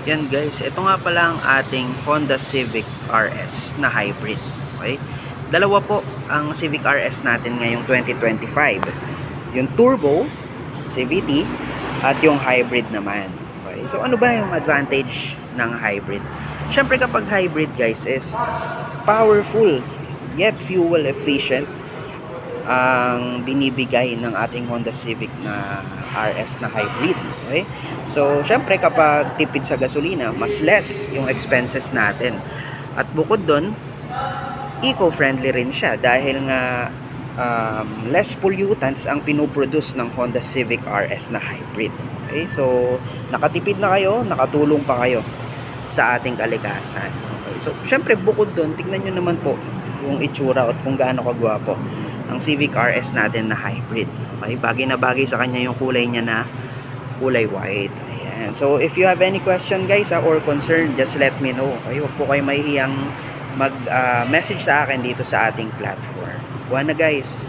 Yan guys, ito nga pala ang ating Honda Civic RS na hybrid. Okay? Dalawa po ang Civic RS natin ngayong 2025. Yung turbo, CVT, at yung hybrid naman. Okay? So ano ba yung advantage ng hybrid? Siyempre kapag hybrid guys is powerful yet fuel efficient ang binibigay ng ating Honda Civic na RS na hybrid. Okay? So, syempre kapag tipid sa gasolina, mas less yung expenses natin. At bukod doon, eco-friendly rin siya dahil nga less pollutants ang pinoproduce ng Honda Civic RS na hybrid. Okay? So, nakatipid na kayo, nakatulong pa kayo sa ating kalikasan. Okay? So, syempre bukod doon, tignan nyo naman po yung itsura at kung gaano kagwapo ang Civic RS natin na hybrid. Okay? Bagay na bagay sa kanya yung kulay niya na kulay white. Ayan. So, if you have any question guys or concern, just let me know. Okay? Huwag po kayo mahihiyang mag-message sa akin dito sa ating platform. Buwan na guys!